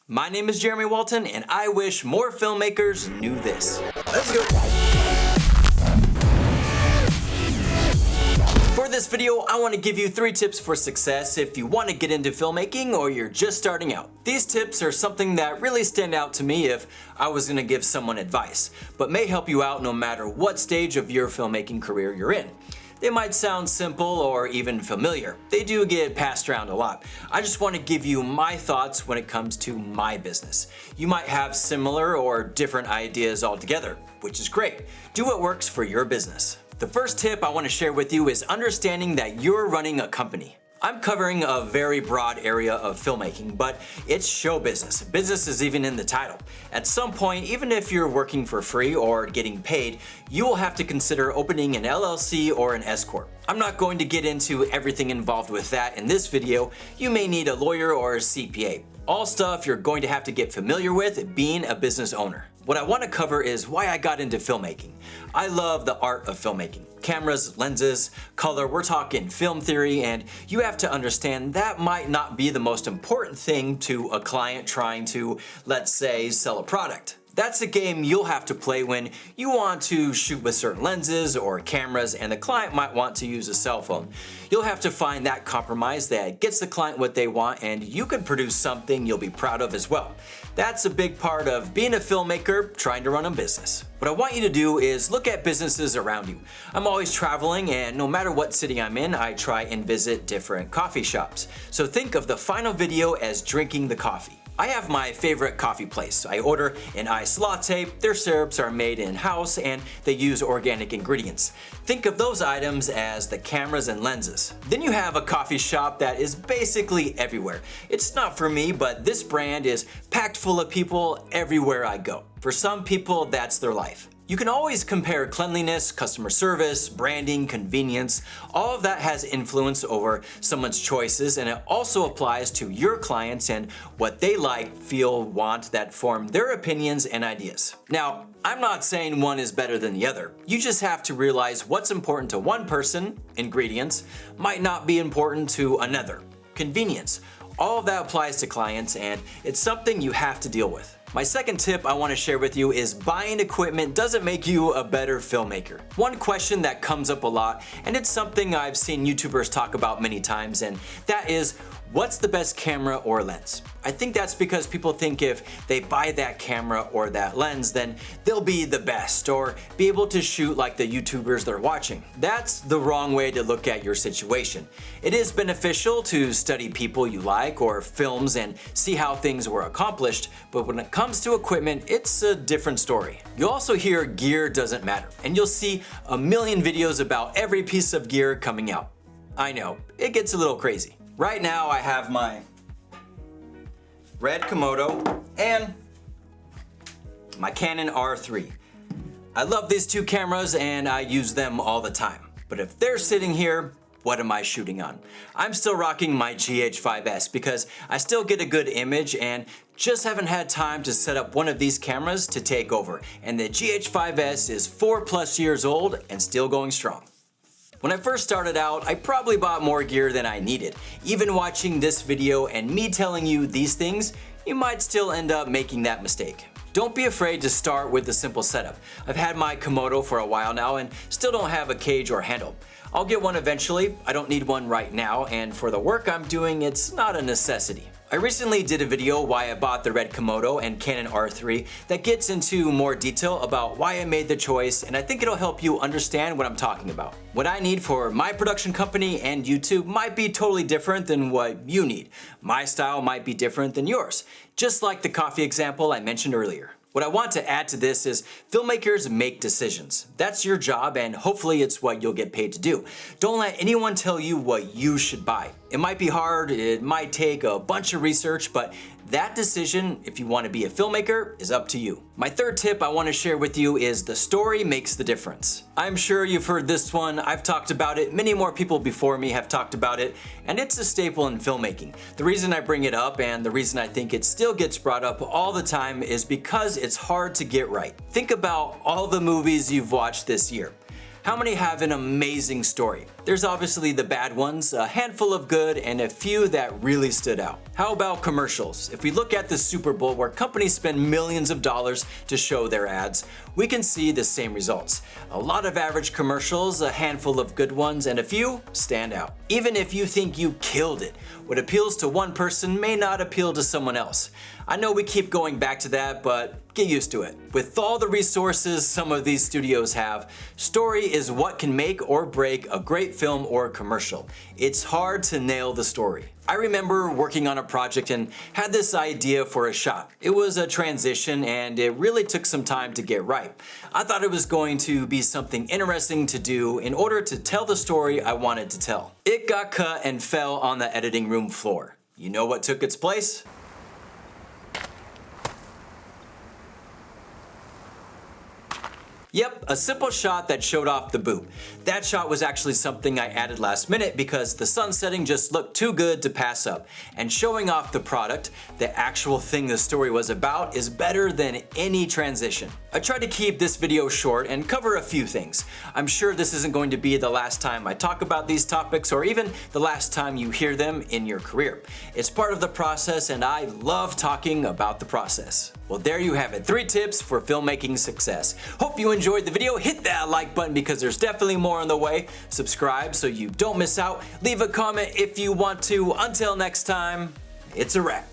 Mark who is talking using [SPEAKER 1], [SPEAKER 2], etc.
[SPEAKER 1] My name is Jeremy Walton, and I wish more filmmakers knew this. Let's go. For this video, I want to give you 3 tips for success if you want to get into filmmaking or you're just starting out. These tips are something that really stand out to me if I was going to give someone advice, but may help you out no matter what stage of your filmmaking career you're in. They might sound simple or even familiar. They do get passed around a lot. I just want to give you my thoughts when it comes to my business. You might have similar or different ideas altogether, which is great. Do what works for your business. The first tip I want to share with you is understanding that you're running a company. I'm covering a very broad area of filmmaking, but it's show business. Business is even in the title. At some point, even if you're working for free or getting paid, you will have to consider opening an LLC or an S Corp. I'm not going to get into everything involved with that in this video. You may need a lawyer or a CPA. All stuff you're going to have to get familiar with being a business owner. What I want to cover is why I got into filmmaking. I love the art of filmmaking. Cameras, lenses, color, we're talking film theory, and you have to understand that might not be the most important thing to a client trying to, let's say, sell a product. That's a game you'll have to play when you want to shoot with certain lenses or cameras and the client might want to use a cell phone. You'll have to find that compromise that gets the client what they want and you can produce something you'll be proud of as well. That's a big part of being a filmmaker trying to run a business. What I want you to do is look at businesses around you. I'm always traveling and no matter what city I'm in, I try and visit different coffee shops. So think of the final video as drinking the coffee. I have my favorite coffee place. I order an iced latte, their syrups are made in-house and they use organic ingredients. Think of those items as the cameras and lenses. Then you have a coffee shop that is basically everywhere. It's not for me, but this brand is packed full of people everywhere I go. For some people, that's their life. You can always compare cleanliness, customer service, branding, convenience. All of that has influence over someone's choices and it also applies to your clients and what they like, feel, want that form their opinions and ideas. Now, I'm not saying one is better than the other. You just have to realize what's important to one person, ingredients, might not be important to another, convenience. All of that applies to clients and it's something you have to deal with. My second tip I want to share with you is buying equipment doesn't make you a better filmmaker. One question that comes up a lot, and it's something I've seen YouTubers talk about many times, and that is, what's the best camera or lens? I think that's because people think if they buy that camera or that lens, then they'll be the best or be able to shoot like the YouTubers they're watching. That's the wrong way to look at your situation. It is beneficial to study people you like or films and see how things were accomplished, but when it comes to equipment, it's a different story. You'll also hear gear doesn't matter, and you'll see a million videos about every piece of gear coming out. I know, it gets a little crazy. Right now I have my red Komodo and my Canon R3. I love these 2 cameras and I use them all the time. But if they're sitting here, what am I shooting on? I'm still rocking my GH5s because I still get a good image and just haven't had time to set up one of these cameras to take over. And the GH5s is 4+ years old and still going strong. When I first started out, I probably bought more gear than I needed. Even watching this video and me telling you these things, you might still end up making that mistake. Don't be afraid to start with the simple setup. I've had my Komodo for a while now and still don't have a cage or handle. I'll get one eventually. I don't need one right now, and for the work I'm doing, it's not a necessity. I recently did a video why I bought the red Komodo and Canon R3 that gets into more detail about why I made the choice, and I think it'll help you understand what I'm talking about. What I need for my production company and YouTube might be totally different than what you need. My style might be different than yours, just like the coffee example I mentioned earlier. What I want to add to this is filmmakers make decisions. That's your job and hopefully it's what you'll get paid to do. Don't let anyone tell you what you should buy. It might be hard, it might take a bunch of research, but that decision, if you want to be a filmmaker, is up to you. My third tip I want to share with you is the story makes the difference. I'm sure you've heard this one, I've talked about it, many more people before me have talked about it, and it's a staple in filmmaking. The reason I bring it up and the reason I think it still gets brought up all the time is because it's hard to get right. Think about all the movies you've watched this year. How many have an amazing story? There's obviously the bad ones, a handful of good, and a few that really stood out. How about commercials? If we look at the Super Bowl where companies spend millions of dollars to show their ads, we can see the same results. A lot of average commercials, a handful of good ones, and a few stand out. Even if you think you killed it, what appeals to one person may not appeal to someone else. I know we keep going back to that, but get used to it. With all the resources some of these studios have, story is what can make or break a great film or commercial. It's hard to nail the story. I remember working on a project and had this idea for a shot. It was a transition and it really took some time to get right. I thought it was going to be something interesting to do in order to tell the story I wanted to tell. It got cut and fell on the editing room floor. You know what took its place? Yep, a simple shot that showed off the boot. That shot was actually something I added last minute because the sun setting just looked too good to pass up. And showing off the product, the actual thing the story was about, is better than any transition. I tried to keep this video short and cover a few things. I'm sure this isn't going to be the last time I talk about these topics or even the last time you hear them in your career. It's part of the process and I love talking about the process. Well, there you have it, 3 tips for filmmaking success. Hope you enjoyed the video. Hit that like button because there's definitely more on the way. Subscribe so you don't miss out. Leave a comment if you want to. Until next time, it's a wrap.